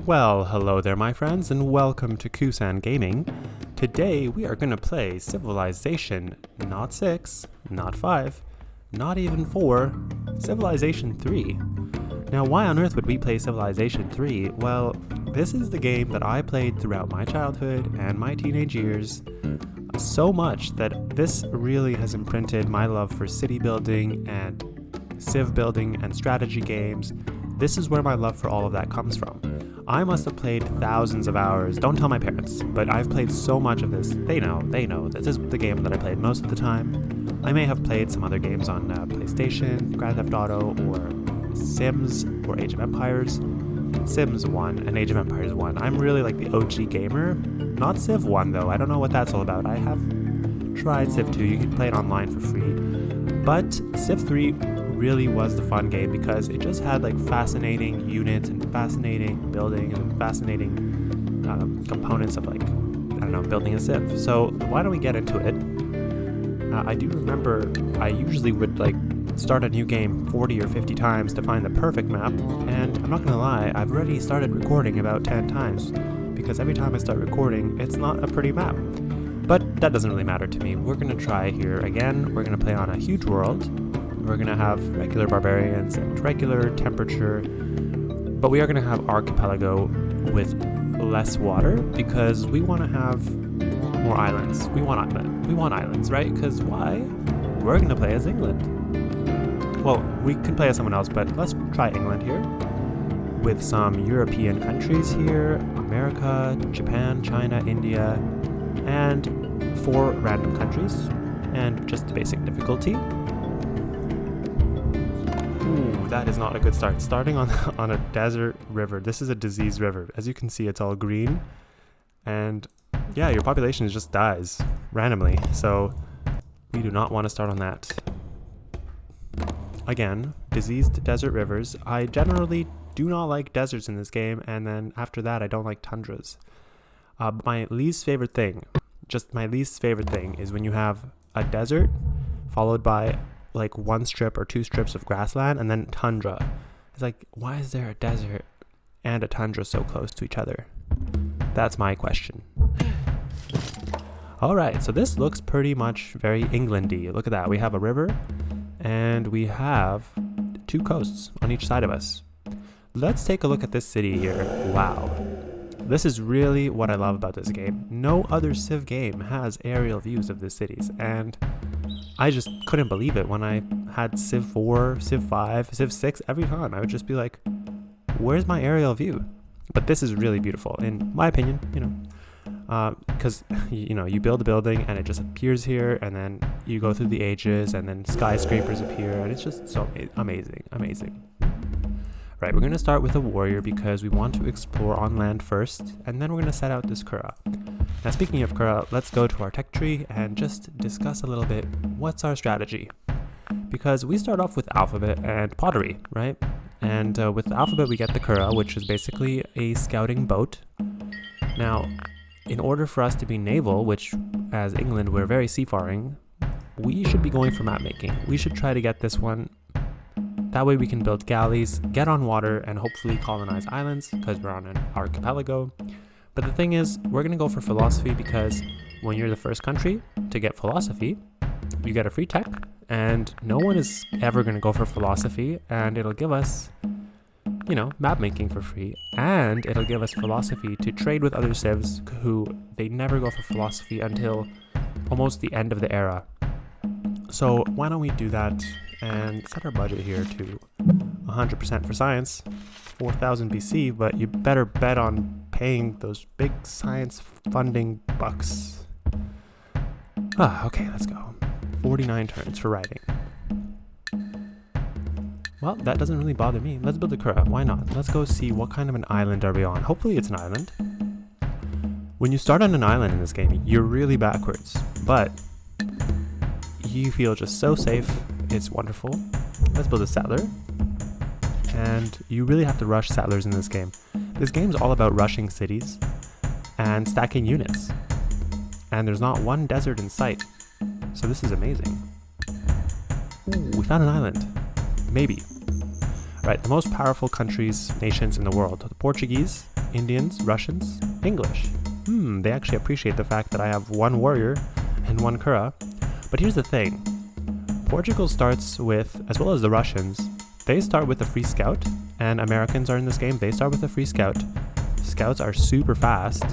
Well, hello there my friends, and welcome to Cussan Gaming. Today we are going to play Civilization, not 6, not 5, not even 4, Civilization 3. Now why on earth would we play Civilization 3? Well, this is the game that I played throughout my childhood and my teenage years, so much that this really has imprinted my love for city building and civ building and strategy games. This is where my love for all of that comes from. I must have played thousands of hours, don't tell my parents, but I've played so much of this. They know, this is the game that I played most of the time. I may have played some other games on PlayStation, Grand Theft Auto, or Sims, or Age of Empires. Sims 1 and Age of Empires 1. I'm really like the OG gamer. Not Civ 1 though, I don't know what that's all about. I have tried Civ 2, you can play it online for free. But Civ 3 really was the fun game because it just had like fascinating units and fascinating building and fascinating components of like, I don't know, building a Civ. So why don't we get into it? I do remember I usually would like start a new game 40 or 50 times to find the perfect map, and I'm not gonna lie, I've already started recording about 10 times because every time I start recording it's not a pretty map. But that doesn't really matter to me. We're gonna try here again. We're gonna play on a huge world. We're gonna have regular barbarians and regular temperature, but we are gonna have archipelago with less water because we want to have more islands. We want islands, right? Because why? We're gonna play as England. Well, we can play as someone else, but let's try England here with some European countries here: America, Japan, China, India, and 4 random countries, and just the basic difficulty. Ooh, that is not a good start. Starting on a desert river. This is a diseased river. As you can see, it's all green. And yeah, your population just dies randomly. So we do not want to start on that. Again, diseased desert rivers. I generally do not like deserts in this game. And then after that, I don't like tundras. My least favorite thing is when you have a desert followed by like 1 strip or 2 strips of grassland and then tundra. It's like, why is there a desert and a tundra so close to each other? That's my question. Alright, so this looks pretty much very Englandy. Look at that. We have a river and we have 2 coasts on each side of us. Let's take a look at this city here. Wow. This is really what I love about this game. No other Civ game has aerial views of the cities, and I just couldn't believe it when I had Civ 4, Civ 5, Civ 6 every time. I would just be like, where's my aerial view? But this is really beautiful, in my opinion, because, you build a building and it just appears here, and then you go through the ages, and then skyscrapers appear, and it's just so amazing. Right, we're going to start with a warrior because we want to explore on land first, and then we're going to set out this Kura. Now speaking of Kura, let's go to our tech tree and just discuss a little bit what's our strategy. Because we start off with alphabet and pottery, right? And with alphabet we get the Kura, which is basically a scouting boat. Now, in order for us to be naval, which as England we're very seafaring, we should be going for map making. We should try to get this one. That way we can build galleys, get on water, and hopefully colonize islands, because we're on an archipelago. But the thing is, we're going to go for philosophy because when you're the first country to get philosophy, you get a free tech, and no one is ever going to go for philosophy, and it'll give us, map making for free, and it'll give us philosophy to trade with other civs who they never go for philosophy until almost the end of the era. So why don't we do that and set our budget here to 100% for science, 4000 BC, but you better bet on paying those big science funding bucks. Okay, let's go. 49 turns for writing. Well, that doesn't really bother me. Let's build a Kura. Why not? Let's go see what kind of an island are we on. Hopefully it's an island. When you start on an island in this game, you're really backwards, but you feel just so safe. It's wonderful. Let's build a settler. And you really have to rush settlers in this game. This game's all about rushing cities and stacking units. And there's not one desert in sight. So this is amazing. Ooh, we found an island. Maybe. Right, the most powerful nations in the world. The Portuguese Indians, Russians, English. They actually appreciate the fact that I have one warrior and one Kura. But here's the thing. Portugal starts with, as well as the Russians, they start with a free scout, and Americans are in this game, they start with a free scout. Scouts are super fast,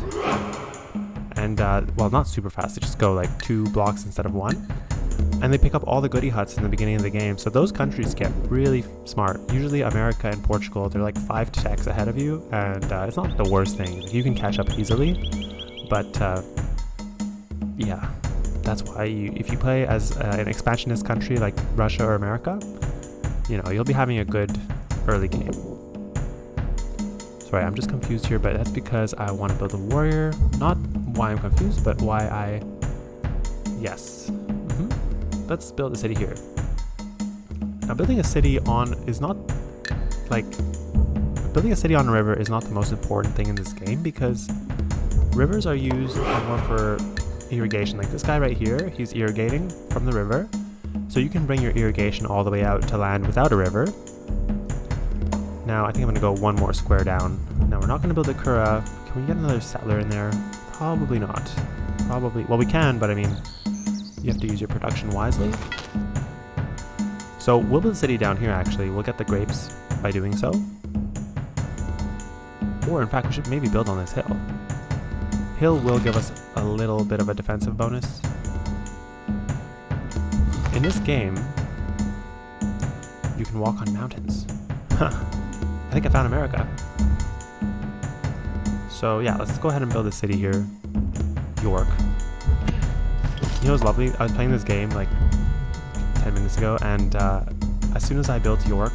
and, well, not super fast, they just go like 2 blocks instead of 1. And they pick up all the goody huts in the beginning of the game, so those countries get really smart. Usually America and Portugal, they're like 5 techs ahead of you, and it's not the worst thing. You can catch up easily, but yeah, that's why if you play as an expansionist country like Russia or America, you know, you'll be having a good early game. Sorry, I'm just confused here, but that's because I want to build a warrior. Not why I'm confused, but why I... Yes. Let's build a city here. Now, building a city on is not like... Building a city on a river is not the most important thing in this game, because rivers are used more for irrigation. Like this guy right here, he's irrigating from the river. So you can bring your irrigation all the way out to land without a river. Now, I think I'm going to go 1 more square down. Now, we're not going to build a Kura. Can we get another settler in there? Probably not. Probably... Well, we can, but I mean... You have to use your production wisely. So we'll build a city down here, actually. We'll get the grapes by doing so. Or, in fact, we should maybe build on this hill. Hill will give us a little bit of a defensive bonus. In this game, you can walk on mountains. Huh. I think I found America. So yeah, let's go ahead and build a city here. York. You know what's lovely? I was playing this game like 10 minutes ago, and as soon as I built York,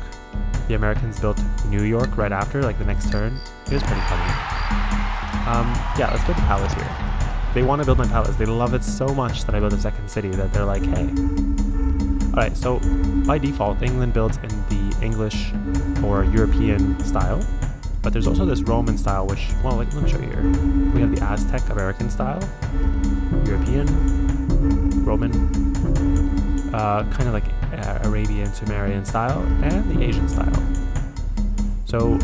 the Americans built New York right after, like the next turn. It was pretty funny. Yeah, let's build a palace here. They want to build my palace. They love it so much that I built a second city that they're like, hey. Alright, so by default, England builds in the English or European style, but there's also this Roman style, which, well, let me show you here. We have the Aztec American style, European, Roman, kind of like Arabian, Sumerian style, and the Asian style. So,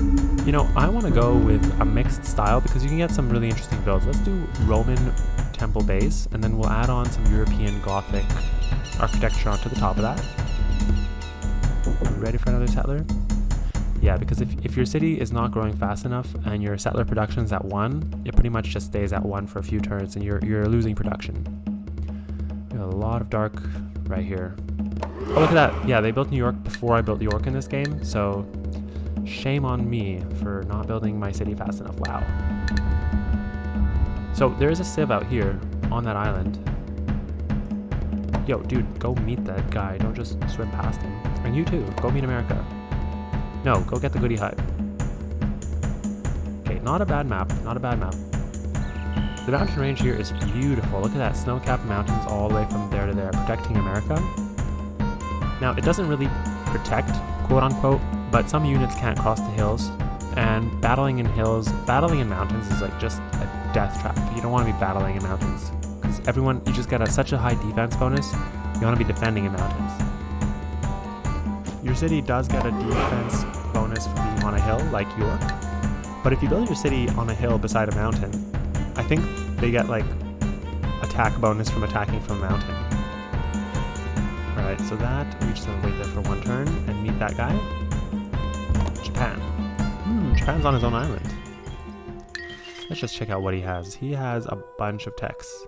you know, I want to go with a mixed style because you can get some really interesting builds. Let's do Roman temple base, and then we'll add on some European Gothic architecture onto the top of that. Are we ready for another settler? Yeah, because if your city is not growing fast enough and your settler production's at 1, it pretty much just stays at 1 for a few turns and you're losing production. We have a lot of dark right here. Oh, look at that. Yeah, they built New York before I built York in this game, so shame on me for not building my city fast enough. Wow. So there is a Civ out here on that island. Yo, dude, go meet that guy. Don't just swim past him. And you too, go meet America. No, go get the goody hut. Okay, not a bad map, not a bad map. The mountain range here is beautiful. Look at that, snow-capped mountains all the way from there to there, protecting America. Now, it doesn't really protect, quote-unquote, but some units can't cross the hills, and battling in mountains is like just a death trap. You don't want to be battling in mountains, because everyone, you just get such a high defense bonus, you want to be defending in mountains. Your city does get a defense bonus for being on a hill, like York. But if you build your city on a hill beside a mountain, I think they get like attack bonus from attacking from a mountain. Alright, so that, we just have to wait there for 1 turn and meet that guy. Japan. Japan's on his own island. Let's just check out what he has. He has a bunch of techs.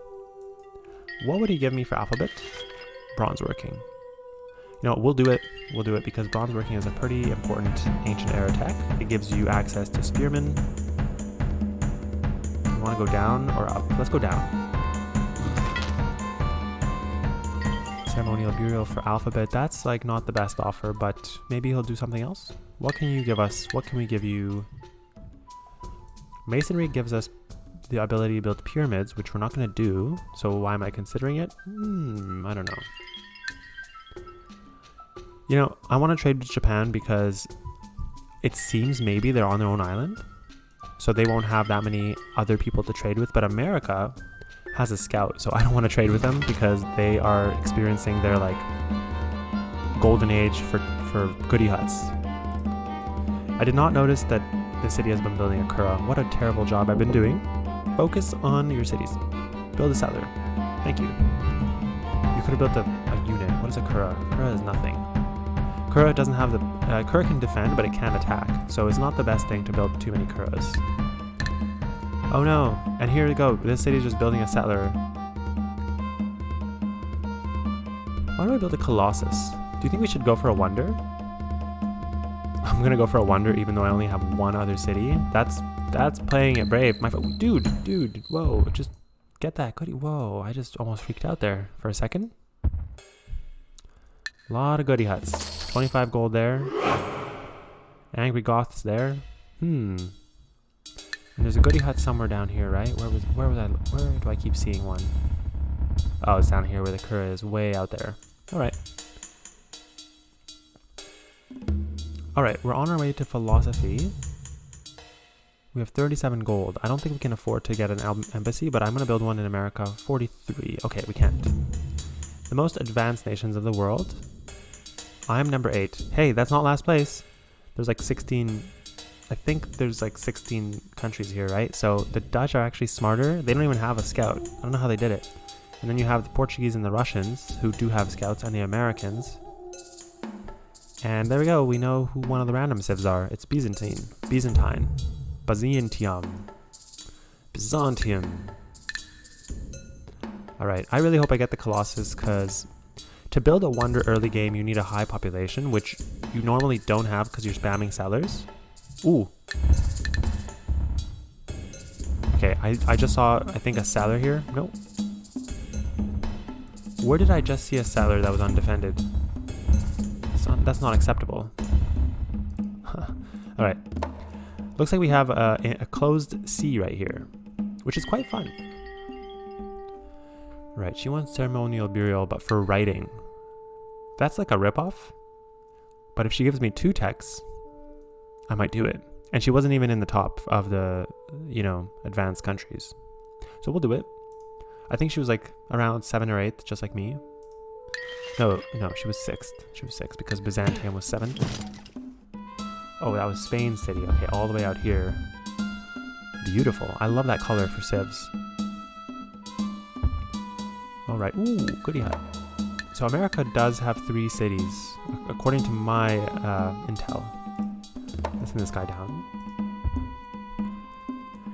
What would he give me for alphabet? Bronze working. You know, we'll do it because bronze working is a pretty important ancient era tech. It gives you access to spearmen. You want to go down or up? Let's go down. Ceremonial burial for alphabet. That's like not the best offer, but maybe he'll do something else. What can you give us? What can we give you? Masonry gives us the ability to build pyramids, which we're not going to do. So why am I considering it? I don't know. You know, I want to trade with Japan because it seems maybe they're on their own island, so they won't have that many other people to trade with, but America has a scout, so I don't want to trade with them because they are experiencing their, like, golden age for goody huts. I did not notice that this city has been building a Kura. What a terrible job I've been doing. Focus on your cities. Build a settler. Thank you. You could have built a unit. What is a Kura? Kura is nothing. Kura doesn't have the... Kura can defend, but it can't attack. So it's not the best thing to build too many Kuras. Oh no. And here we go. This city is just building a settler. Why don't we build a Colossus? Do you think we should go for a wonder? I'm gonna go for a wonder even though I only have one other city. That's playing it brave. Dude, whoa, just get that goodie. Whoa, I just almost freaked out there for a second. A lot of goodie huts. 25 gold there. Angry Goths there. And there's a goodie hut somewhere down here, right? Where do I keep seeing one? Oh, it's down here where the Kura is, way out there. Alright. Alright, we're on our way to philosophy. We have 37 gold. I don't think we can afford to get an embassy, but I'm going to build one in America. 43. Okay, we can't. The most advanced nations of the world. I'm number 8. Hey, that's not last place. There's like 16... I think there's like 16 countries here, right? So the Dutch are actually smarter. They don't even have a scout. I don't know how they did it. And then you have the Portuguese and the Russians, who do have scouts, and the Americans. And there we go. We know who one of the random civs are. It's Byzantine. Byzantium. Alright, I really hope I get the Colossus, because to build a wonder early game, you need a high population, which you normally don't have because you're spamming settlers. Ooh. Okay, I just saw, I think, a settler here. Nope. Where did I just see a settler that was undefended? That's not acceptable. Alright. Looks like we have a closed sea right here, which is quite fun. Right, she wants ceremonial burial, but for writing. That's like a ripoff. But if she gives me 2 techs, I might do it. And she wasn't even in the top of the, advanced countries. So we'll do it. I think she was like around 7th or 8th, just like me. No, she was 6th. She was 6th because Byzantium was 7th. Oh, that was Spain city. Okay, all the way out here. Beautiful. I love that color for Civs. Alright. Ooh, goodie hut. So America does have 3 cities, according to my intel. Let's send this guy down.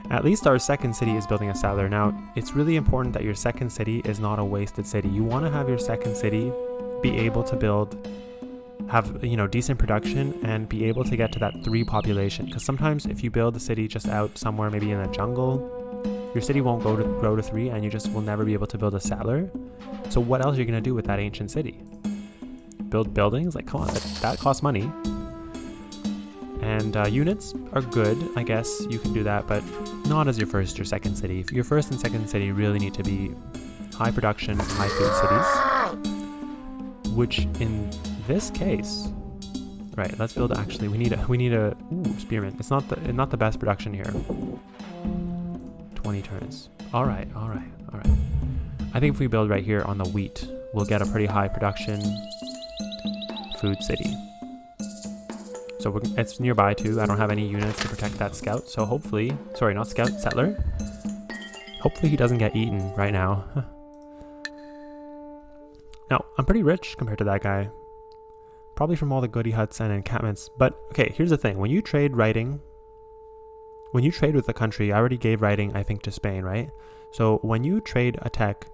At least our second city is building a settler. Now, it's really important that your second city is not a wasted city. You want to have your second city be able to have decent production and be able to get to that 3 population. Because sometimes if you build a city just out somewhere, maybe in a jungle, your city won't grow to 3 and you just will never be able to build a settler. So what else are you going to do with that ancient city? Build buildings? Like, come on, that costs money. And units are good, I guess you can do that, but not as your first or second city. Your first and second city really need to be high production, high food cities. Which in this case, right? Let's build. Actually, we need a spearman. It's not the best production here. 20 turns. All right. I think if we build right here on the wheat, we'll get a pretty high production food city. So it's nearby too. I don't have any units to protect that scout. So hopefully, sorry, not scout, settler. Hopefully he doesn't get eaten right now. Now, I'm pretty rich compared to that guy. Probably from all the goodie huts and encampments. But okay, here's the thing. When you trade writing, when you trade with a country, I already gave writing, I think, to Spain, right? So when you trade a tech,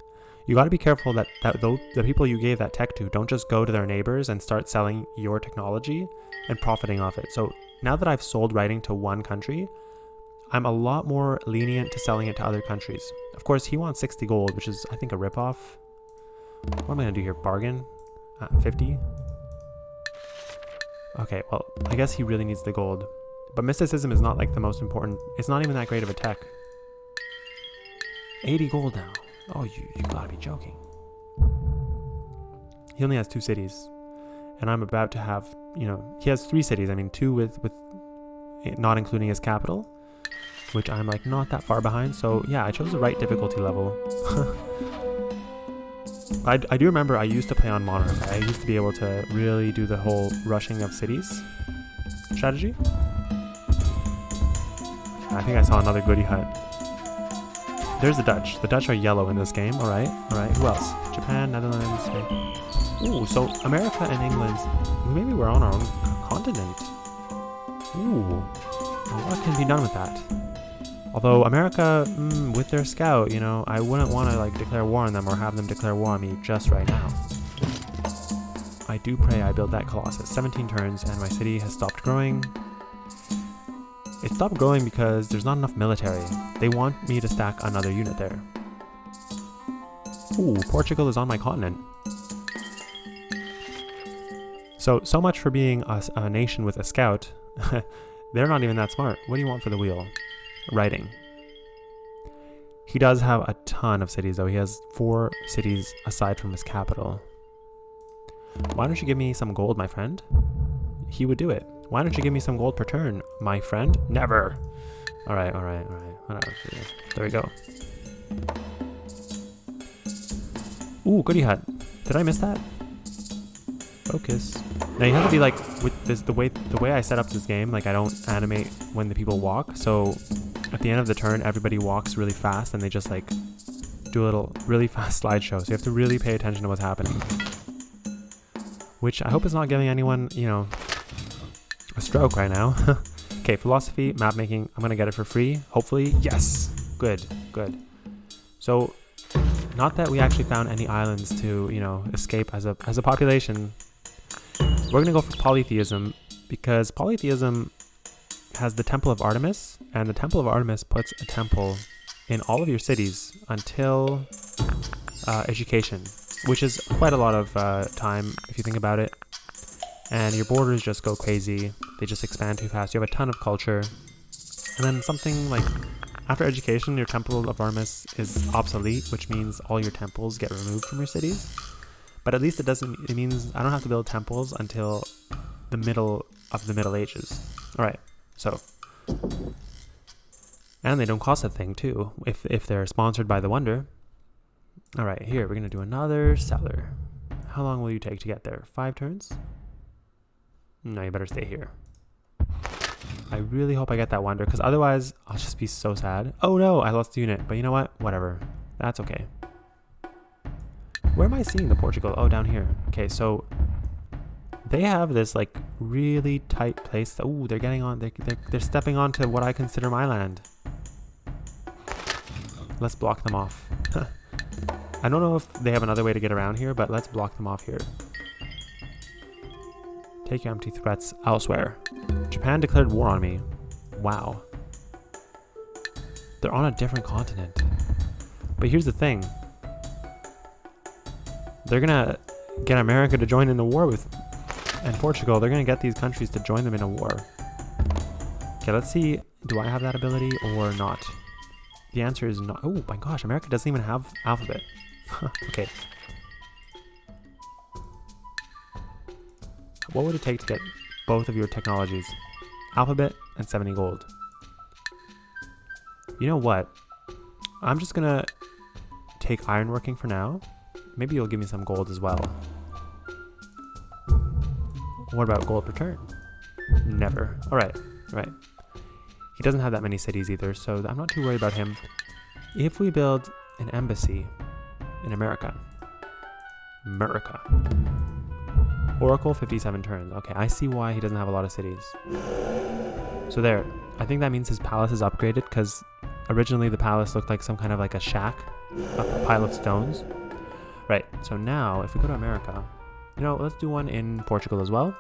you got to be careful that the people you gave that tech to don't just go to their neighbors and start selling your technology and profiting off it. So now that I've sold writing to one country, I'm a lot more lenient to selling it to other countries. Of course, he wants 60 gold, which is, I think, a ripoff. What am I going to do here? Bargain? 50? Okay, well, I guess he really needs the gold. But mysticism is not like the most important. It's not even that great of a tech. 80 gold now. Oh, you gotta be joking. He only has 2 cities. And I'm about to have, he has 3 cities. I mean, 2 with not including his capital, which I'm like not that far behind. So yeah, I chose the right difficulty level. I do remember I used to play on Monarch. I used to be able to really do the whole rushing of cities strategy. I think I saw another goody hut. There's the Dutch. The Dutch are yellow in this game. Alright, alright. Who else? Japan, Netherlands, Spain. Ooh, so America and England, maybe we're on our own continent. Ooh, what can be done with that? Although America, with their scout, you know, I wouldn't want to like declare war on them or have them declare war on me just right now. I do pray I build that Colossus. 17 turns and my city has stopped growing. It stopped growing because there's not enough military. They want me to stack another unit there. Ooh, Portugal is on my continent. So much for being a nation with a scout. They're not even that smart. What do you want for the wheel? Writing. He does have a ton of cities though. He has 4 cities aside from his capital. Why don't you give me some gold, my friend? He would do it. Why don't you give me some gold per turn, my friend? Never. Alright. Whatever. There we go. Ooh, goody hut. Did I miss that? Focus. Now you have to be like with this the way I set up this game, like I don't animate when the people walk, so at the end of the turn everybody walks really fast and they just like do a little really fast slideshow, so you have to really pay attention to what's happening. Which I hope is not giving anyone, you know, a stroke right now. Okay, philosophy, map making, I'm gonna get it for free, hopefully. Yes! Good. So not that we actually found any islands to, you know, escape as a population. We're going to go for polytheism because polytheism has the Temple of Artemis, and the Temple of Artemis puts a temple in all of your cities until education, which is quite a lot of time if you think about it. And your borders just go crazy. They just expand too fast. You have a ton of culture. And then something like after education, your Temple of Artemis is obsolete, which means all your temples get removed from your cities. But at least it means I don't have to build temples until the middle of the Middle Ages. Alright, so. And they don't cost a thing too, if they're sponsored by the Wonder. Alright, here, we're going to do another settler. How long will you take to get there? 5 turns? No, you better stay here. I really hope I get that Wonder, because otherwise I'll just be so sad. Oh no, I lost the unit, but you know what? Whatever. That's okay. Where am I seeing the Portugal? Oh, down here. Okay, so they have this like really tight place. Oh, they're getting on. They're stepping onto what I consider my land. Let's block them off. I don't know if they have another way to get around here, but let's block them off here. Take your empty threats elsewhere. Japan declared war on me. Wow. They're on a different continent. But here's the thing. They're gonna get America to join in a war with, and Portugal. They're gonna get these countries to join them in a war. Okay, let's see. Do I have that ability or not? The answer is not. Oh my gosh, America doesn't even have alphabet. Okay. What would it take to get both of your technologies? Alphabet and 70 gold. You know what? I'm just gonna take ironworking for now. Maybe you'll give me some gold as well. What about gold per turn? Never. Alright. He doesn't have that many cities either, so I'm not too worried about him. If we build an embassy in America. Oracle, 57 turns. Okay, I see why he doesn't have a lot of cities. So there. I think that means his palace is upgraded, because originally the palace looked like some kind of like a shack, a pile of stones. Right, so now if we go to America, you know, let's do one in Portugal as well.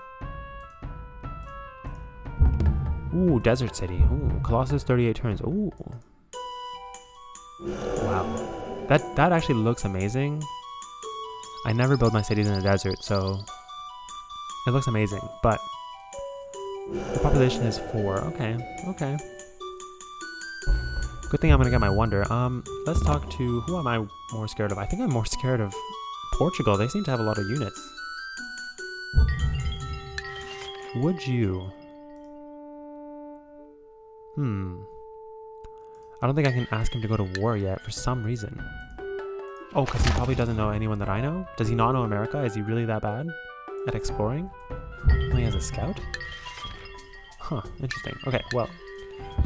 Ooh, desert city. Ooh, Colossus, 38 turns. Ooh. Wow. That actually looks amazing. I never build my cities in the desert, so it looks amazing, but the population is 4. Okay. Good thing I'm gonna get my Wonder. Let's talk to, who am I more scared of? I think I'm more scared of Portugal. They seem to have a lot of units. Would you? I don't think I can ask him to go to war yet for some reason. Oh, because he probably doesn't know anyone that I know? Does he not know America? Is he really that bad at exploring? Only has a scout? Huh, interesting. Okay, well,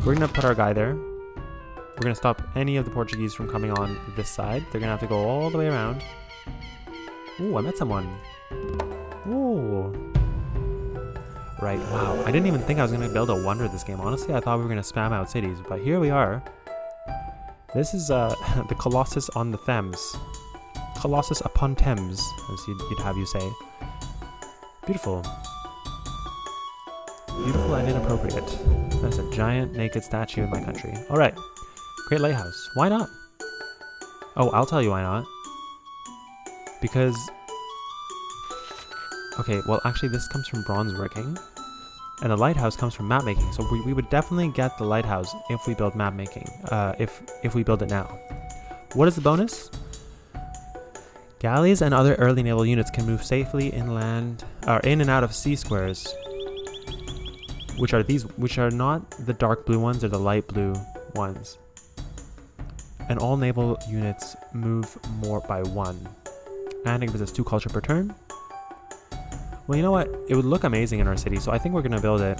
We're gonna put our guy there. We're gonna stop any of the Portuguese from coming on this side. They're gonna have to go all the way around. Ooh, I met someone. Ooh. Right, wow. I didn't even think I was gonna build a wonder this game. Honestly, I thought we were gonna spam out cities, but here we are. This is the Colossus on the Thames. Colossus upon Thames, as you'd have you say. Beautiful. Beautiful and inappropriate. That's a giant naked statue in my country. Alright. Great lighthouse. Why not? Oh, I'll tell you why not. Because... Okay, well actually this comes from bronze working. And the lighthouse comes from map making. So we would definitely get the lighthouse if we build map making. If we build it now. What is the bonus? Galleys and other early naval units can move safely inland, or in and out of sea squares. Which are not the dark blue ones, or the light blue ones. And all naval units move more by 1. And it gives us 2 culture per turn. Well, you know what? It would look amazing in our city, so I think we're going to build it.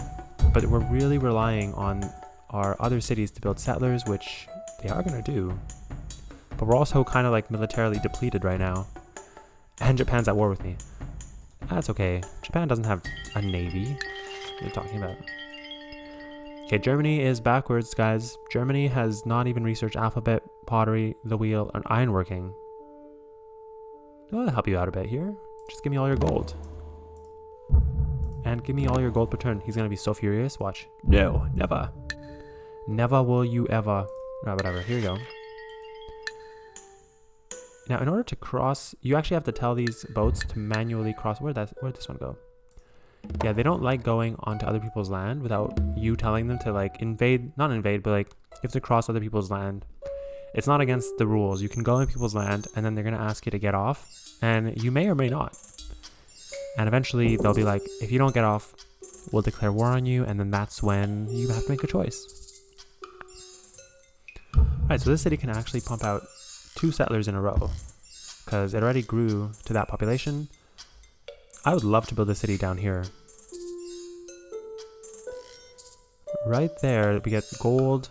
But we're really relying on our other cities to build settlers, which they are going to do. But we're also kind of like militarily depleted right now. And Japan's at war with me. That's okay. Japan doesn't have a navy. What are you talking about? Okay, Germany is backwards, guys. Germany has not even researched alphabet, pottery, the wheel, and ironworking. I'll help you out a bit here. Just give me all your gold. And give me all your gold per turn. He's gonna be so furious. Watch. No, never. Never will you ever. Oh, whatever. Here we go. Now, in order to cross, you actually have to tell these boats to manually cross. Where'd this one go? Yeah, they don't like going onto other people's land without you telling them to like not invade, but like if to cross other people's land. It's not against the rules. You can go in people's land and then they're gonna ask you to get off, and you may or may not. And eventually they'll be like, if you don't get off, we'll declare war on you, and then that's when you have to make a choice. Alright, so this city can actually pump out 2 settlers in a row, because it already grew to that population. I would love to build a city down here. Right there, we get gold,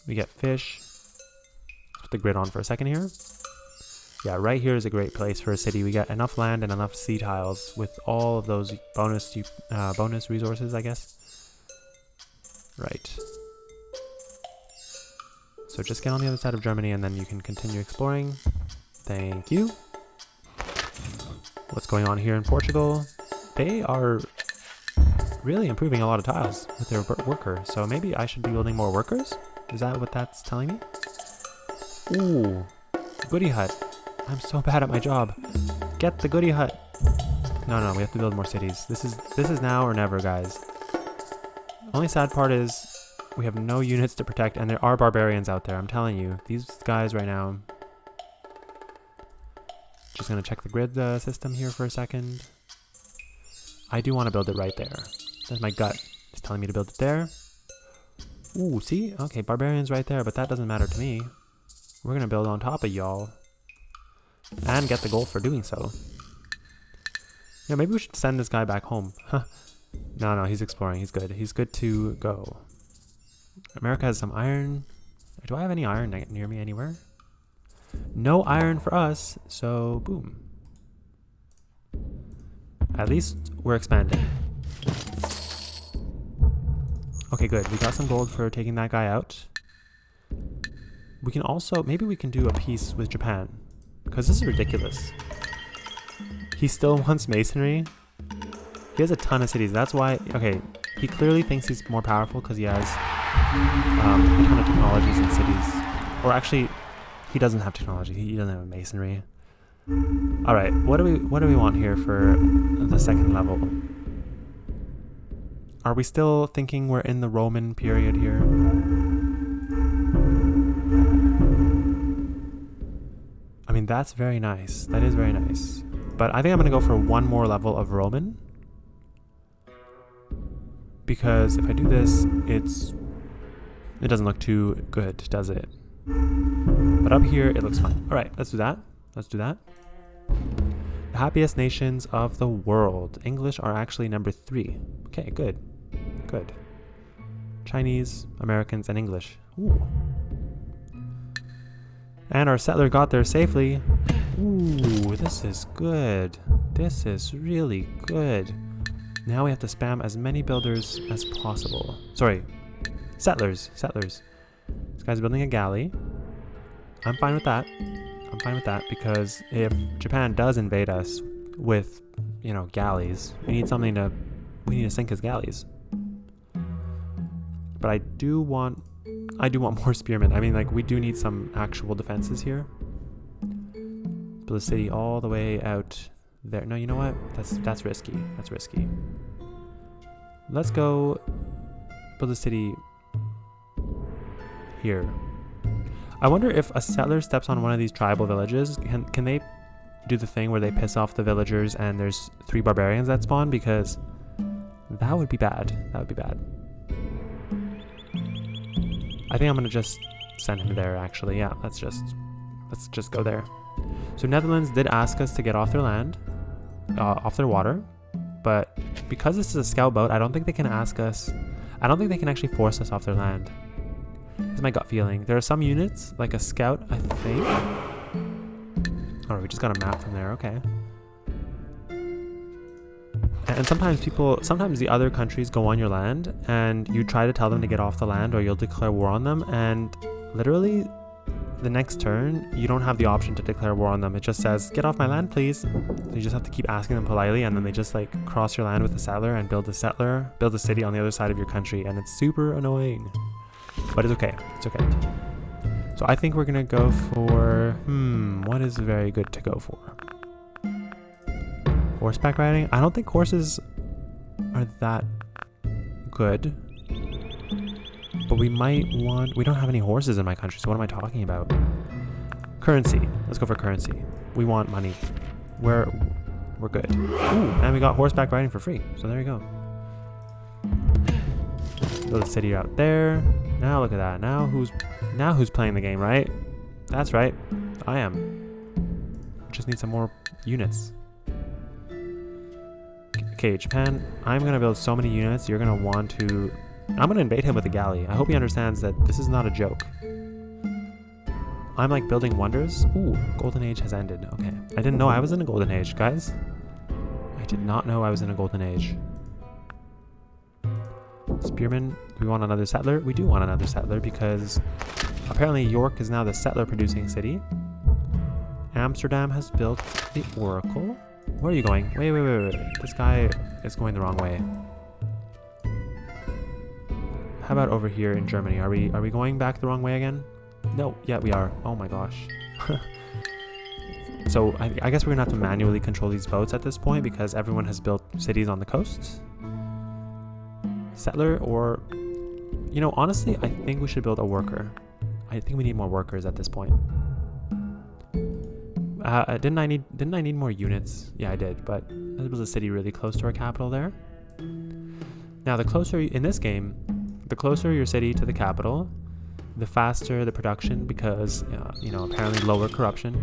we get fish. Let's put the grid on for a second here. Yeah, right here is a great place for a city. We get enough land and enough sea tiles with all of those bonus resources, I guess. Right. So just get on the other side of Germany and then you can continue exploring. Thank you. What's going on here in Portugal? They are really improving a lot of tiles with their worker. So maybe I should be building more workers? Is that what that's telling me? Ooh, goody hut. I'm so bad at my job. Get the goody hut. No, we have to build more cities. This is now or never, guys. Only sad part is we have no units to protect, and there are barbarians out there. I'm telling you, these guys right now. Just gonna check the grid system here for a second. I do want to build it right there. That's my gut. It's telling me to build it there. Ooh, see? Okay, barbarians right there, but that doesn't matter to me. We're gonna build on top of y'all. And get the gold for doing so. Yeah, maybe we should send this guy back home. Huh. No, he's exploring. He's good. He's good to go. America has some iron. Do I have any iron near me anywhere? No iron for us, so boom. At least we're expanding. Okay, good. We got some gold for taking that guy out. We can also, maybe we can do a peace with Japan. Because this is ridiculous. He still wants masonry. He has a ton of cities. That's why, okay, he clearly thinks he's more powerful because he has a ton of technologies and cities. Or actually, he doesn't have technology. He doesn't have masonry. All right, what do we want here for the second level? Are we still thinking we're in the Roman period here? I mean, that's very nice. That is very nice. But I think I'm going to go for one more level of Roman. Because if I do this, it doesn't look too good, does it? But up here, it looks fine. All right, let's do that. Let's do that. The happiest nations of the world. English are actually number 3. Okay, good. Good. Chinese, Americans, and English. Ooh. And our settler got there safely. Ooh, this is good. This is really good. Now we have to spam as many builders as possible. Sorry, settlers. This guy's building a galley. I'm fine with that. Because if Japan does invade us with, you know, galleys, we need to sink his galleys. But I do want more spearmen. I mean, like, we do need some actual defenses here. Build a city all the way out there. No, you know what? That's risky. That's risky. Let's go build a city here. I wonder if a settler steps on one of these tribal villages, can they do the thing where they piss off the villagers and there's 3 barbarians that spawn? Because that would be bad. That would be bad. I think I'm gonna just send him there, actually. Yeah, let's just go there. So Netherlands did ask us to get off their land, off their water, but because this is a scout boat, I don't think they can ask us. I don't think they can actually force us off their land. That's my gut feeling. There are some units, like a scout, I think. Oh, we just got a map from there. Okay. And sometimes the other countries go on your land and you try to tell them to get off the land, or you'll declare war on them, and literally the next turn you don't have the option to declare war on them. It just says, get off my land, please. So you just have to keep asking them politely, and then they just like cross your land with a settler and build a city on the other side of your country, and it's super annoying. But it's okay. It's okay. So I think we're gonna go for what is very good to go for? Horseback riding? I don't think horses are that good. But we don't have any horses in my country, so what am I talking about? Currency. Let's go for currency. We want money. We're good. Ooh, and we got horseback riding for free. So there you go. Build a city out there. Now look at that. Now who's playing the game, right? That's right. I am. Just need some more units. Okay, Japan, I'm gonna build so many units. You're gonna want to... I'm gonna invade him with a galley. I hope he understands that this is not a joke. I'm like building wonders. Ooh, golden age has ended. Okay. I didn't know I was in a golden age, guys. I did not know I was in a golden age. Spearmen, do we want another settler? We do want another settler because apparently York is now the settler producing city. Amsterdam has built the Oracle. Where are you going? Wait. This guy is going the wrong way. How about over here in Germany? Are we going back the wrong way again? No. Yeah, we are. Oh my gosh. So I guess we're gonna have to manually control these boats at this point because everyone has built cities on the coasts. Settler, or you know, honestly, I think we should build a worker. I think we need more workers at this point. Didn't I need more units? Yeah, I did, but let's build a city really close to our capital there. Now, the closer in this game, the closer your city to the capital, the faster the production because you know, apparently lower corruption.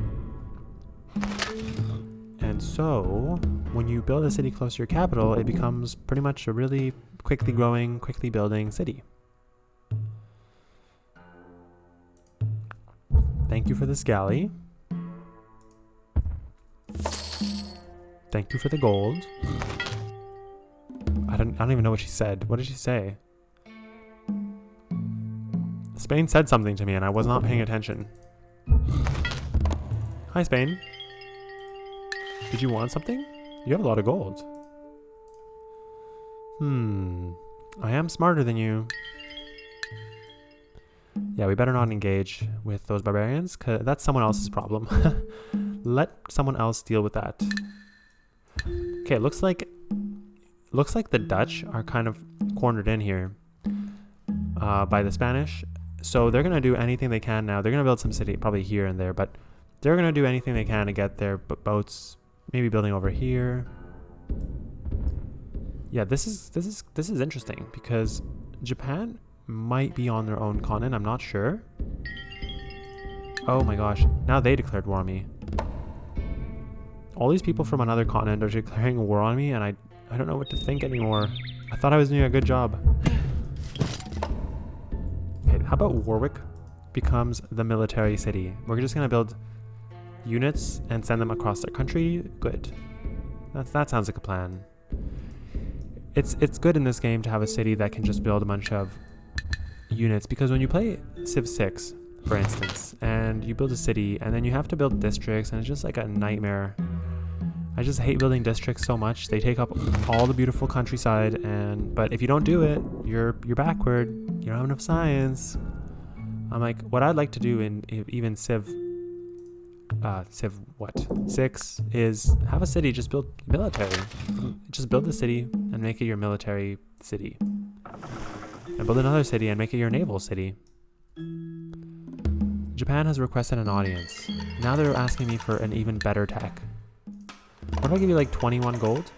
And so, when you build a city close to your capital, it becomes pretty much a really quickly growing, quickly building city. Thank you for this galley. Thank you for the gold. I don't even know what she said. What did she say? Spain said something to me and I was not paying attention. Hi, Spain. Did you want something? You have a lot of gold. I am smarter than you. Yeah, we better not engage with those barbarians, because that's someone else's problem. Let someone else deal with that. Okay, looks like the Dutch are kind of cornered in here by the Spanish. So they're going to do anything they can now. They're going to build some city probably here and there, but they're going to do anything they can to get their boats, maybe building over here. Yeah, this is interesting because Japan might be on their own continent. I'm not sure. Oh my gosh, now they declared war on me. All these people from another continent are declaring war on me, and I don't know what to think anymore. I thought I was doing a good job. How about Warwick becomes the military city? We're just gonna build units and send them across their country. Good. That sounds like a plan. It's good in this game to have a city that can just build a bunch of units, because when you play Civ 6, for instance, and you build a city and then you have to build districts, and it's just like a nightmare. I just hate building districts so much. They take up all the beautiful countryside, but if you don't do it, you're backward. You don't have enough science. I'm like, what I'd like to do in even Civ 6 is have a city just build military. Just build the city and make it your military city. And build another city and make it your naval city. Japan has requested an audience. Now they're asking me for an even better tech. What if I give you like 21 gold?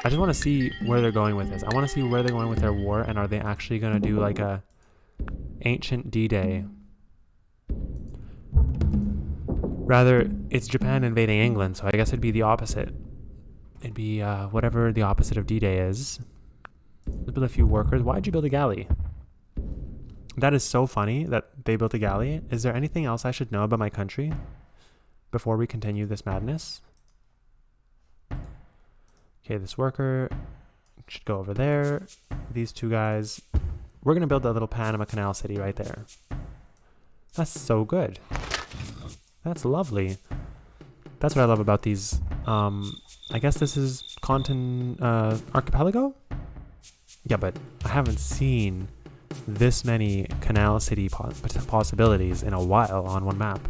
I just want to see where they're going with this. I want to see where they're going with their war, and are they actually going to do like a ancient D-Day? Rather, it's Japan invading England, so I guess it'd be the opposite. It'd be whatever the opposite of D-Day is. Let's build a few workers. Why'd you build a galley? That is so funny that they built a galley. Is there anything else I should know about my country before we continue this madness? Okay, this worker should go over there. These two guys. We're going to build a little Panama Canal city right there. That's so good. That's lovely. That's what I love about these. I guess this is Continent Archipelago? Yeah, but I haven't seen this many canal city possibilities in a while on one map.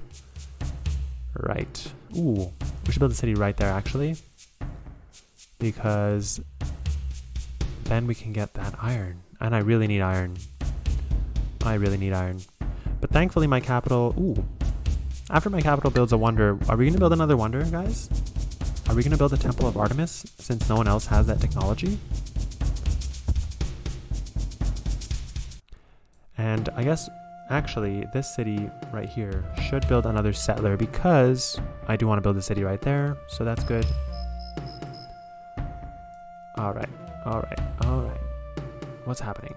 Right. Ooh, we should build a city right there, actually. Because then we can get that iron. And I really need iron. I really need iron. But thankfully my capital... Ooh. After my capital builds a wonder... Are we going to build another wonder, guys? Are we going to build a Temple of Artemis, since no one else has that technology? And I guess, actually, this city right here should build another settler, because I do want to build a city right there, so that's good. Alright, alright, alright. What's happening?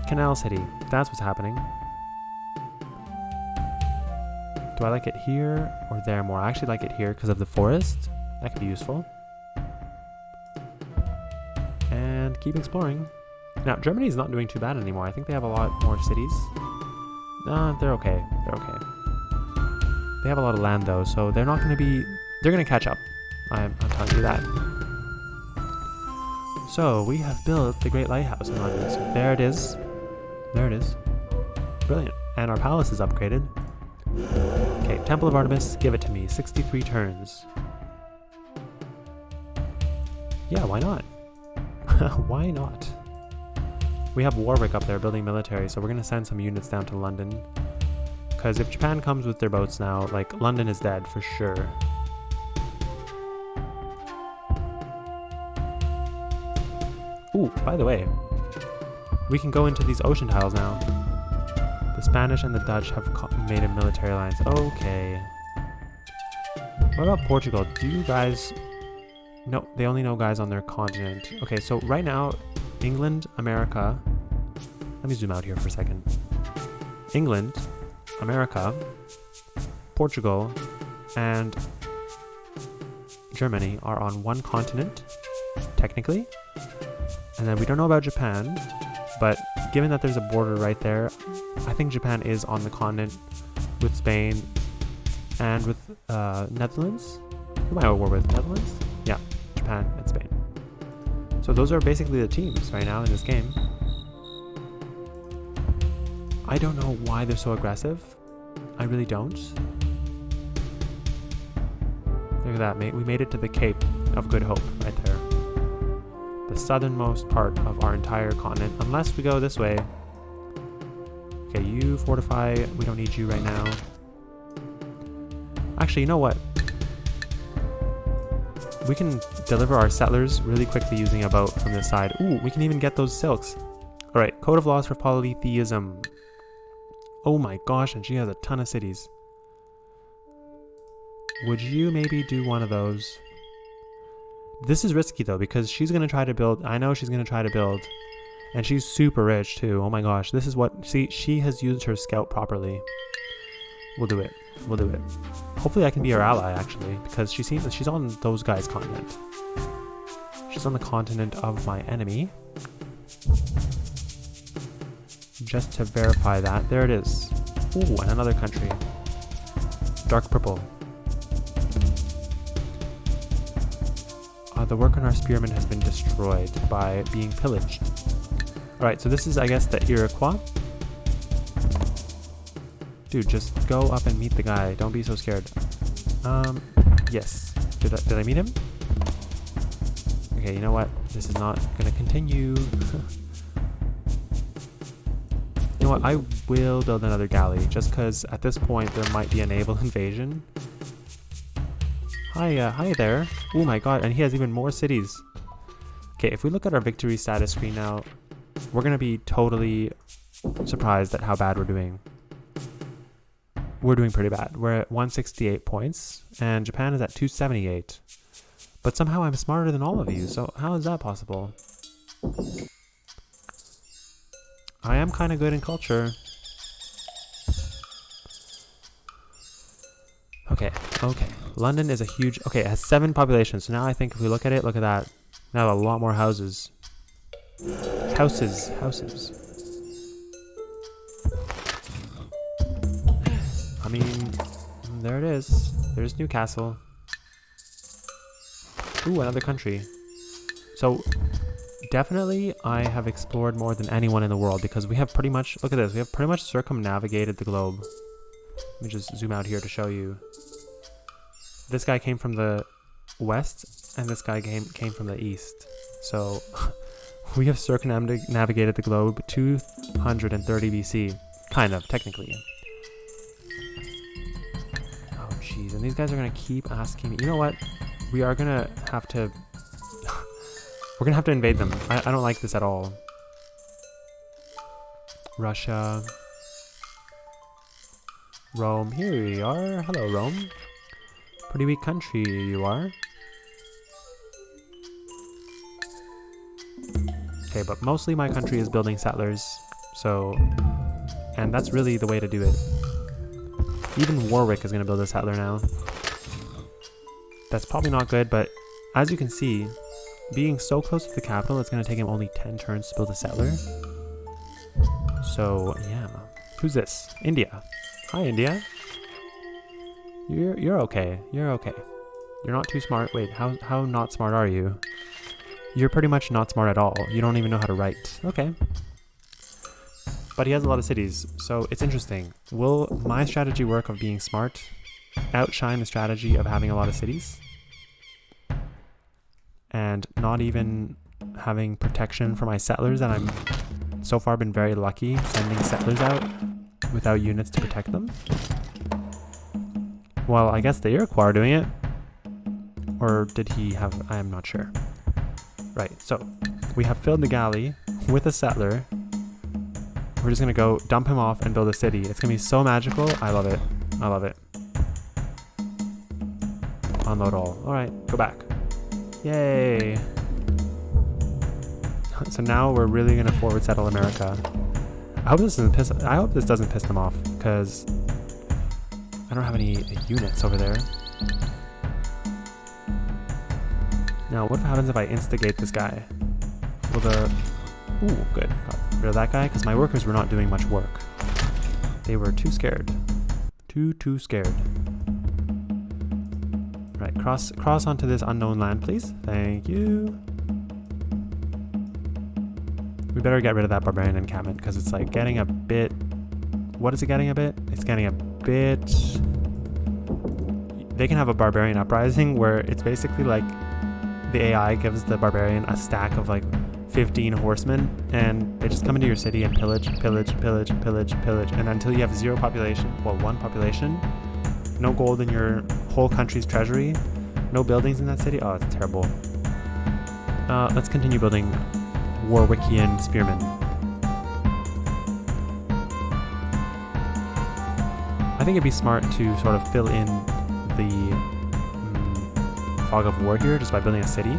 Canal City, that's what's happening. Do I like it here or there more? I actually like it here because of the forest. That could be useful. And keep exploring. Now, Germany's not doing too bad anymore. I think they have a lot more cities. They're okay. They're okay. They have a lot of land, though, so they're not going to be... They're going to catch up. I'm telling you that. So, we have built the Great Lighthouse in London. So there it is. There it is. Brilliant. And our palace is upgraded. Okay, Temple of Artemis, give it to me. 63 turns. Yeah, why not? Why not? We have Warwick up there building military, so we're going to send some units down to London. Because if Japan comes with their boats now, like, London is dead for sure. Ooh, by the way, we can go into these ocean tiles now. The Spanish and the Dutch have made a military alliance. Okay. What about Portugal? Do you guys... No, they only know guys on their continent. Okay, so right now, England, America... Let me zoom out here for a second. England, America, Portugal, and Germany are on one continent, technically. And then we don't know about Japan, but given that there's a border right there, I think Japan is on the continent with Spain and with Netherlands. Who am I at war with? Netherlands? Yeah, Japan and Spain. So those are basically the teams right now in this game. I don't know why they're so aggressive. I really don't. Look at that, mate. We made it to the Cape of Good Hope right there. The southernmost part of our entire continent, unless we go this way. Okay, you fortify. We don't need you right now. Actually, you know what? We can deliver our settlers really quickly using a boat from this side. Ooh, we can even get those silks. Alright, Code of Laws for Polytheism. Oh my gosh, and she has a ton of cities. Would you maybe do one of those? This is risky though, because she's going to try to build. I know she's going to try to build. And she's super rich too. Oh my gosh. This is what... See, she has used her scout properly. We'll do it. We'll do it. Hopefully I can be her ally, actually. Because she seems... She's on those guys' continent. She's on the continent of my enemy. Just to verify that. There it is. Ooh, and another country. Dark purple. The work on our spearmen has been destroyed by being pillaged. Alright, so this is, I guess, the Iroquois. Dude, just go up and meet the guy. Don't be so scared. Yes. Did I meet him? Okay, you know what? This is not gonna continue. You know what? I will build another galley, just because at this point there might be a naval invasion. Hi there. Oh my god, and he has even more cities. Okay, if we look at our victory status screen now, we're gonna be totally surprised at how bad we're doing. We're doing pretty bad. We're at 168 points, and Japan is at 278. But somehow I'm smarter than all of you, so how is that possible? I am kind of good in culture. Okay. London is a huge... Okay, it has 7 populations, so now I think if we look at it, look at that. Now a lot more houses. Houses. I mean, there it is. There's Newcastle. Ooh, another country. So, definitely I have explored more than anyone in the world because we have pretty much... Look at this. We have pretty much circumnavigated the globe. Let me just zoom out here to show you. This guy came from the west, and this guy came from the east. So, we have circumnavigated the globe 230 BC. Kind of, technically. Oh, jeez. And these guys are going to keep asking me. You know what? We are going to have to... We're going to have to invade them. I don't like this at all. Russia. Rome. Here we are. Hello, Rome. Pretty weak country you are. Okay, but mostly my country is building settlers, so... And that's really the way to do it. Even Warwick is going to build a settler now. That's probably not good, but as you can see, being so close to the capital, it's going to take him only 10 turns to build a settler. So, yeah. Who's this? India. Hi, India. You're okay. You're okay. You're not too smart. Wait, how not smart are you? You're pretty much not smart at all. You don't even know how to write. Okay. But he has a lot of cities, so it's interesting. Will my strategy work of being smart outshine the strategy of having a lot of cities? And not even having protection for my settlers that I'm so far been very lucky sending settlers out without units to protect them? Well, I guess the Iroquois are doing it. Or did he have... I am not sure. Right, so we have filled the galley with a settler. We're just going to go dump him off and build a city. It's going to be so magical. I love it. I love it. Unload all. Alright, go back. Yay! So now we're really going to forward settle America. I hope this doesn't piss them off, because I don't have any units over there. Now, what happens if I instigate this guy? Will the... Ooh, good. Got rid of that guy, because my workers were not doing much work. They were too scared. Too scared. Right, cross onto this unknown land, please. Thank you. We better get rid of that barbarian encampment, because it's like getting a bit... What is it getting a bit? It's getting a bit... They can have a barbarian uprising where it's basically like the AI gives the barbarian a stack of like 15 horsemen, and they just come into your city and pillage, and until you have 0 population, well, 1 population, no gold in your whole country's treasury, no buildings in that city. Oh, it's terrible. Let's continue building Warwickian spearmen. I think it'd be smart to sort of fill in the fog of war here just by building a city.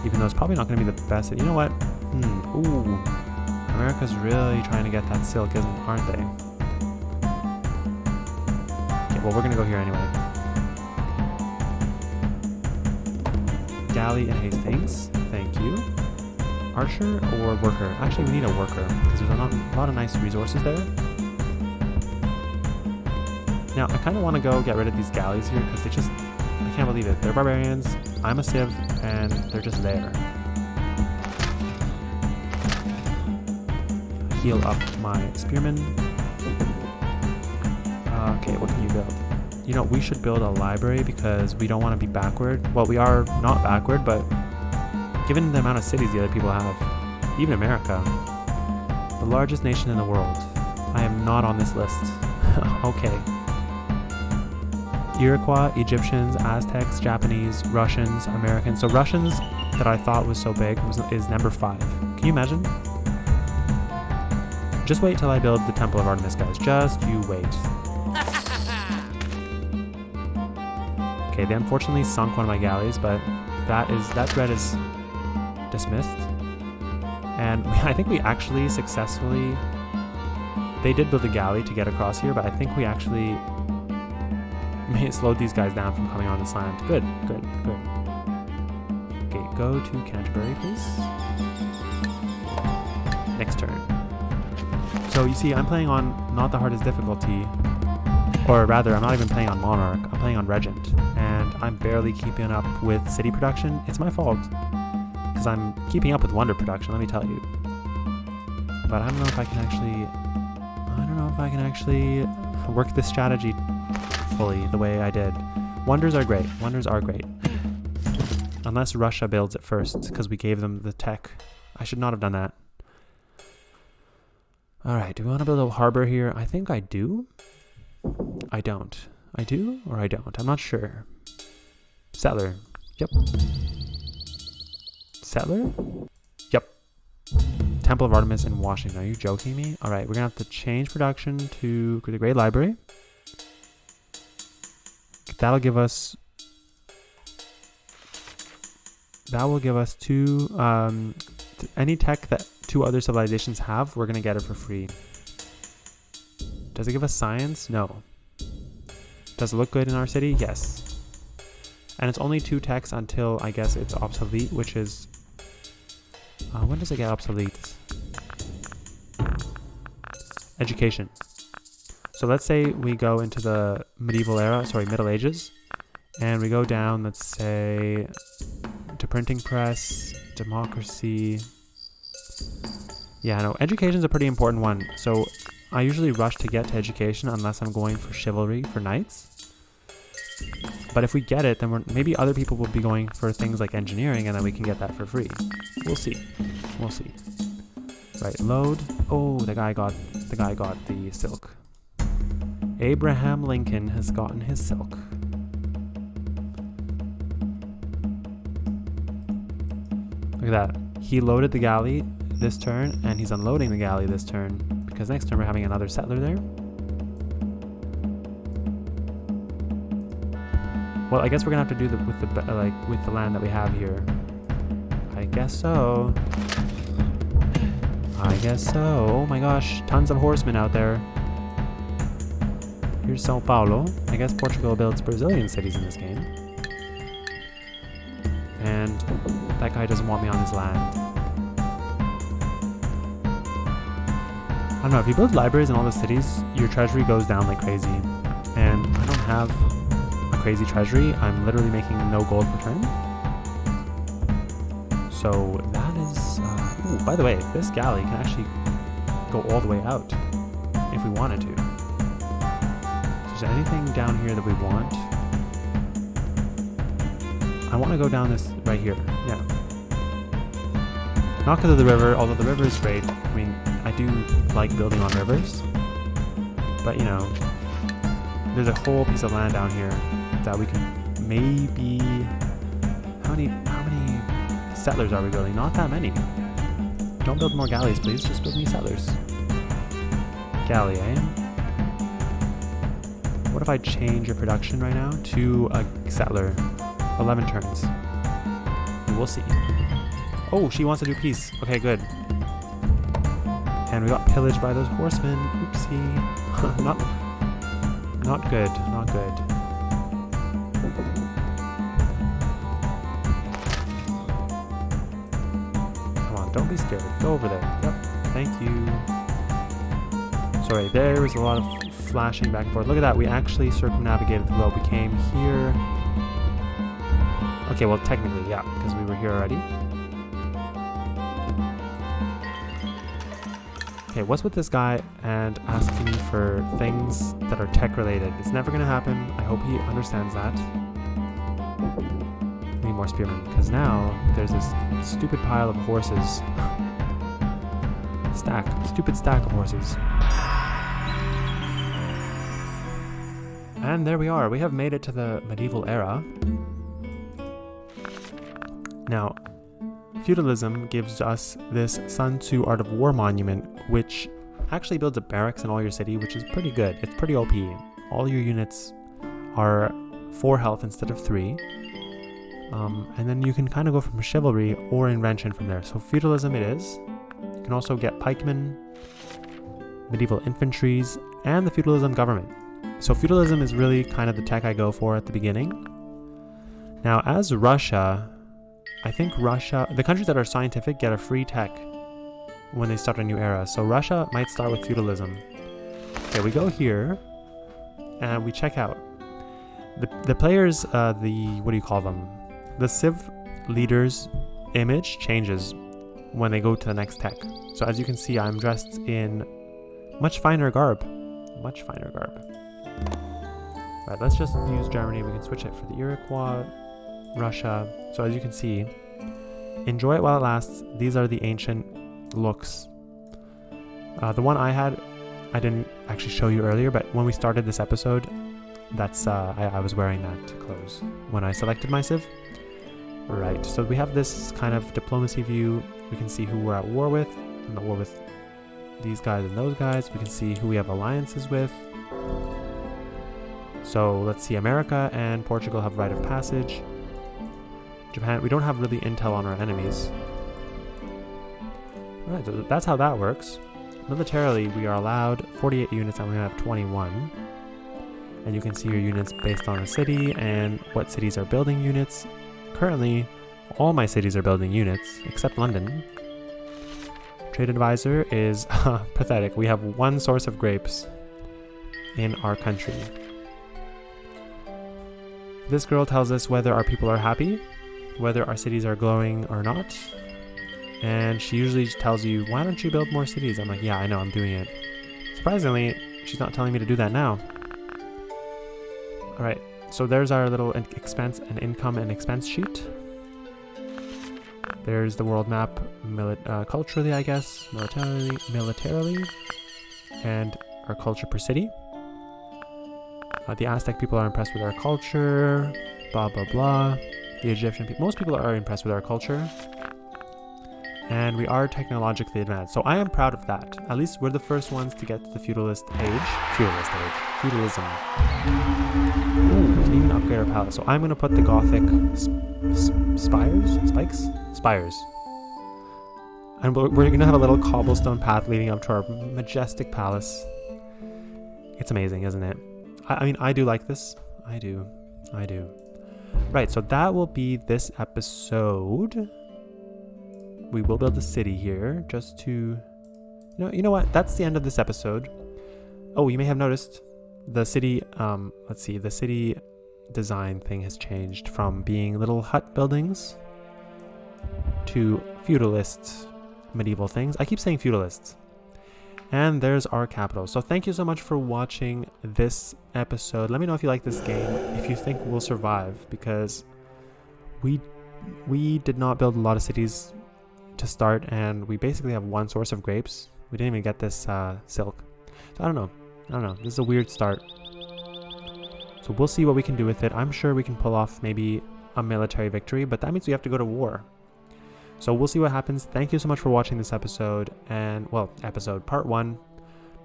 Even though it's probably not going to be the best. You know what? Ooh. America's really trying to get that silk, aren't they? Okay, well, we're going to go here anyway. Galley and Hastings. Thank you. Archer or worker? Actually, we need a worker because there's a lot of nice resources there. Now, I kind of want to go get rid of these galleys here because I can't believe it. They're barbarians, I'm a civ, and they're just there. Heal up my spearmen. Okay, what can you build? You know, we should build a library because we don't want to be backward. Well, we are not backward, but given the amount of cities the other people have, even America, the largest nation in the world, I am not on this list. Okay. Iroquois, Egyptians, Aztecs, Japanese, Russians, Americans. So Russians, that I thought was so big, is number 5. Can you imagine? Just wait till I build the Temple of Artemis, guys. Just you wait. Okay, they unfortunately sunk one of my galleys, but that threat is dismissed. And I think we actually successfully... They did build a galley to get across here, but I think we actually... It slowed these guys down from coming on this land. Good. Okay, go to Canterbury, please. Next turn. So you see, I'm playing on not the hardest difficulty, or rather, I'm not even playing on Monarch. I'm playing on Regent, and I'm barely keeping up with city production. It's my fault, because I'm keeping up with Wonder production. Let me tell you. But I don't know if I can actually work this strategy fully the way I did. Wonders are great. Unless Russia builds it first, because we gave them the tech. I should not have done that. Alright, do we want to build a harbor here? I think I do. I don't. I do or I don't? I'm not sure. Settler. Yep. Settler? Yep. Temple of Artemis in Washington. Are you joking me? Alright, we're going to have to change production to the Great Library. That will give us any tech that 2 other civilizations have, we're going to get it for free. Does it give us science? No. Does it look good in our city? Yes. And it's only 2 techs until, I guess, it's obsolete, which is... when does it get obsolete? Education. So let's say we go into the Middle Ages, and we go down, let's say, to printing press, democracy. Yeah, no, education's a pretty important one. So I usually rush to get to education unless I'm going for chivalry for knights. But if we get it, then maybe other people will be going for things like engineering, and then we can get that for free. We'll see. Right, load. Oh, the guy got the silk. Abraham Lincoln has gotten his silk. Look at that. He loaded the galley this turn, and he's unloading the galley this turn, because next turn we're having another settler there. Well, I guess we're gonna have to do with the land that we have here. I guess so. Oh my gosh, tons of horsemen out there. Here's Sao Paulo. I guess Portugal builds Brazilian cities in this game. And that guy doesn't want me on his land. I don't know, if you build libraries in all the cities, your treasury goes down like crazy. And I don't have a crazy treasury. I'm literally making no gold per turn. So that is... ooh, by the way, this galley can actually go all the way out if we wanted to. Is there anything down here that we want? I want to go down this right here. Yeah. Not because of the river, although the river is great. I mean, I do like building on rivers. But, you know, there's a whole piece of land down here that we can maybe... How many settlers are we building? Not that many. Don't build more galleys, please. Just build me settlers. Galley, eh? What if I change your production right now to a settler? 11 turns. We'll see. Oh, she wants to do peace. Okay, good. And we got pillaged by those horsemen. Oopsie. Not good. Not good. Come on, don't be scared. Go over there. Yep. Thank you. Sorry, there was a lot of flashing back and forth. Look at that. We actually circumnavigated the globe. We came here. Okay, well, technically, yeah, because we were here already. Okay, what's with this guy and asking me for things that are tech related? It's never gonna happen. I hope he understands that. We need more spearmen, because now there's this stupid pile of horses. Stupid stack of horses. And there we are. We have made it to the medieval era. Now, feudalism gives us this Sun Tzu Art of War monument, which actually builds a barracks in all your city, which is pretty good. It's pretty OP. All your units are 4 health instead of 3. And then you can kind of go from chivalry or invention from there. So feudalism it is. You can also get pikemen, medieval infantries, and the feudalism government. So feudalism is really kind of the tech I go for at the beginning. Now, as Russia, I think the countries that are scientific get a free tech when they start a new era. So Russia might start with feudalism. Okay, we go here and we check out. The players, what do you call them? The Civ leader's image changes when they go to the next tech. So as you can see, I'm dressed in much finer garb. Much finer garb. Right, let's just use Germany. We can switch it for the Iroquois, Russia. So as you can see, enjoy it while it lasts. These are the ancient looks. The one I had, I didn't actually show you earlier, but when we started this episode, that's I was wearing that clothes when I selected my Civ. Right, so we have this kind of diplomacy view. We can see who we're at war with. I'm at war with these guys and those guys. We can see who we have alliances with. So let's see, America and Portugal have right of passage. Japan, we don't have really intel on our enemies. Alright, so that's how that works. Militarily, we are allowed 48 units and we have 21. And you can see your units based on the city and what cities are building units. Currently, all my cities are building units, except London. Trade advisor is pathetic. We have 1 source of grapes in our country. This girl tells us whether our people are happy, whether our cities are glowing or not. And she usually tells you, why don't you build more cities? I'm like, yeah, I know, I'm doing it. Surprisingly, she's not telling me to do that now. All right, so there's our little expense and income and expense sheet. There's the world map, culturally, I guess, militarily, and our culture per city. The Aztec people are impressed with our culture, blah, blah, blah. The Egyptian people, most people are impressed with our culture. And we are technologically advanced. So I am proud of that. At least we're the first ones to get to the feudalism. Feudalism. Ooh, we can even upgrade our palace. So I'm going to put the Gothic spires. And we're going to have a little cobblestone path leading up to our majestic palace. It's amazing, isn't it? I mean, I do like this. I do. Right, so that will be this episode. We will build a city here just to... You know what? That's the end of this episode. Oh, you may have noticed the city... let's see. The city design thing has changed from being little hut buildings to feudalist medieval things. I keep saying feudalists. And there's our capital. So thank you so much for watching this episode. Let me know if you like this game, if you think we'll survive, because we did not build a lot of cities to start, and we basically have 1 source of grapes. We didn't even get this silk. So I don't know. This is a weird start. So we'll see what we can do with it. I'm sure we can pull off maybe a military victory, but that means we have to go to war. So we'll see what happens. Thank you so much for watching this episode, and episode part 1.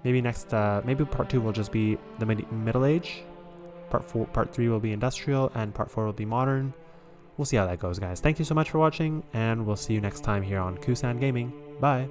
Maybe maybe part 2 will just be the Middle Age. Part 3 will be industrial, and part 4 will be modern. we'll see how that goes, guys. Thank you so much for watching, and we'll see you next time here on Cussan Gaming. Bye.